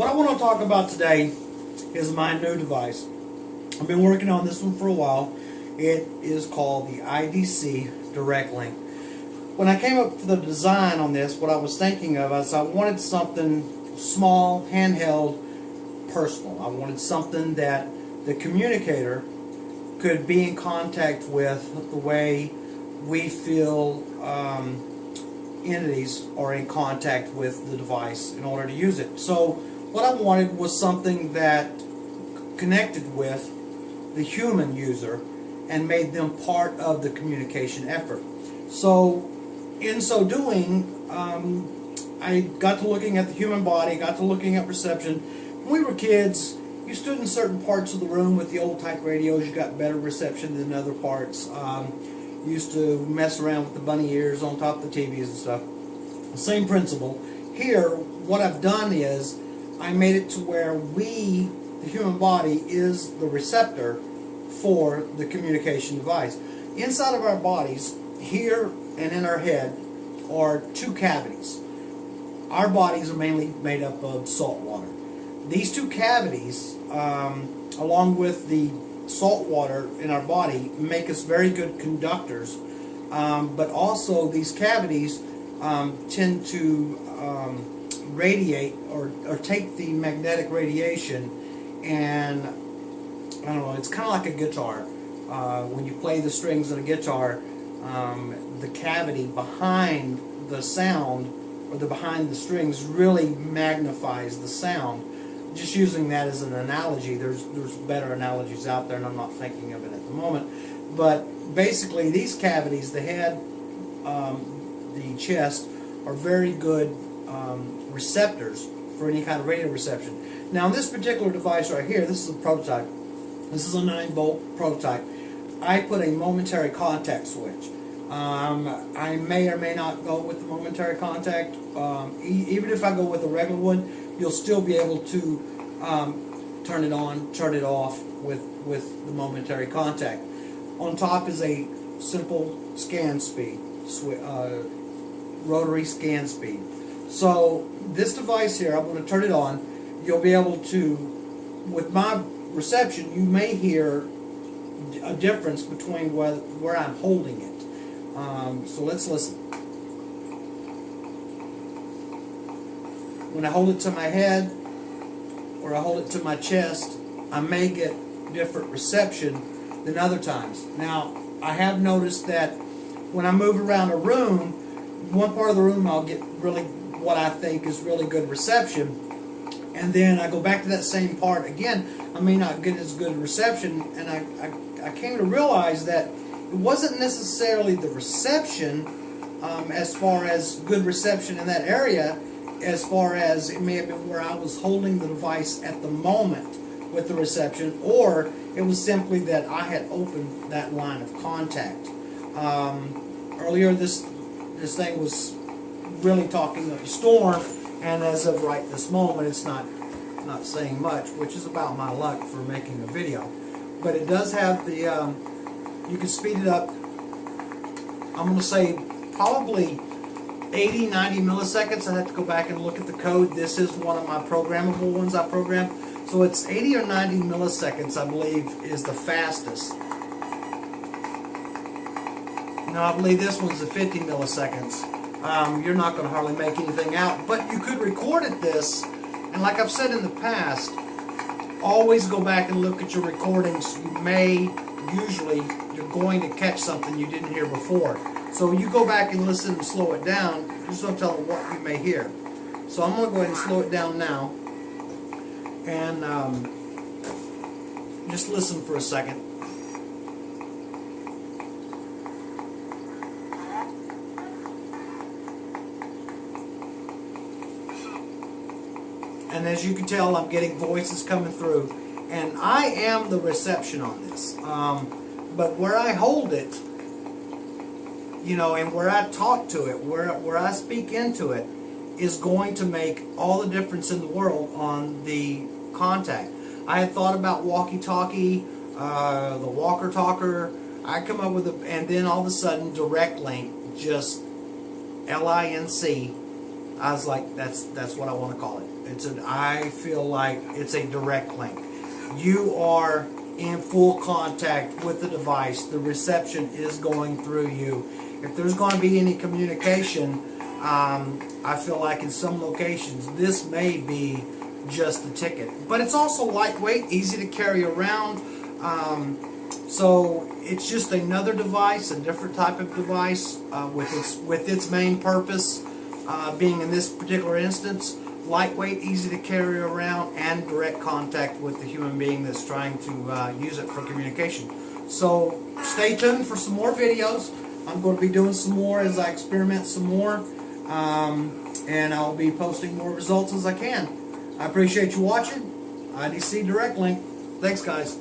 What I want to talk about today is my new device. I've been working on this one for a while. It is called the IDC Direct Link. When I came up with the design on this, what I was thinking of is I wanted something small, handheld, personal. I wanted something that the communicator could be in contact with the way we feel entities are in contact with the device in order to use it. So what I wanted was something that connected with the human user and made them part of the communication effort. So in so doing, I got to looking at the human body, got to looking at reception. When we were kids, you stood in certain parts of the room with the old type radios, you got better reception than other parts. Used to mess around with the bunny ears on top of the TVs and stuff. Same principle. Here, what I've done is I made it to where we, the human body, is the receptor for the communication device. Inside of our bodies, here and in our head, are two cavities. Our bodies are mainly made up of salt water. These two cavities, along with the salt water in our body, make us very good conductors, but also these cavities tend to radiate or take the magnetic radiation, and I don't know, it's kind of like a guitar. When you play the strings of a guitar, the cavity behind the sound, or behind the strings, really magnifies the sound. Just using that as an analogy, there's better analogies out there, and I'm not thinking of it at the moment. But basically, these cavities, the head, the chest, are very good receptors for any kind of radio reception. Now, in this particular device right here, this is a prototype. This is a 9-volt prototype. I put a momentary contact switch. I may or may not go with the momentary contact. Even if I go with a regular one, you'll still be able to turn it on, turn it off with the momentary contact. On top is a simple scan speed, rotary scan speed. So this device here, I'm going to turn it on. You'll be able to, with my reception, you may hear a difference between where I'm holding it. So let's listen. When I hold it to my head or I hold it to my chest, I may get different reception than other times. Now, I have noticed that when I move around a room, one part of the room I'll get really what I think is really good reception, and then I go back to that same part again, I may not get as good reception, and I came to realize that it wasn't necessarily the reception as far as good reception in that area, as far as it may have been where I was holding the device at the moment with the reception, or it was simply that I had opened that line of contact. Earlier this thing was really talking of a storm, and as of right this moment it's not saying much, which is about my luck for making a video. But it does have the, you can speed it up, I'm going to say probably 80, 90 milliseconds. I have to go back and look at the code. This is one of my programmable ones I programmed. So it's 80 or 90 milliseconds, I believe, is the fastest. Now, I believe this one's the 50 milliseconds. You're not going to hardly make anything out, but you could record at this, and like I've said in the past, always go back and look at your recordings. You may, usually, you're going to catch something you didn't hear before. So you go back and listen and slow it down, just don't tell them what you may hear. So I'm going to go ahead and slow it down now, and just listen for a second. And as you can tell, I'm getting voices coming through, and I am the reception on this. But where I hold it, you know, and where I talk to it, where I speak into it, is going to make all the difference in the world on the contact. I had thought about walkie-talkie, the walker-talker. I come up with and then all of a sudden, Direct Link, just LINC. I was like, that's what I want to call it. I feel like it's a direct link. You are in full contact with the device. The reception is going through you. If there's going to be any communication, I feel like in some locations this may be just the ticket. But it's also lightweight, easy to carry around. So it's just another device, a different type of device with its main purpose being, in this particular instance, lightweight, easy to carry around, and direct contact with the human being that's trying to use it for communication. So stay tuned for some more videos. I'm going to be doing some more as I experiment some more, and I'll be posting more results as I can. I appreciate you watching. IDC Direct Link. Thanks, guys.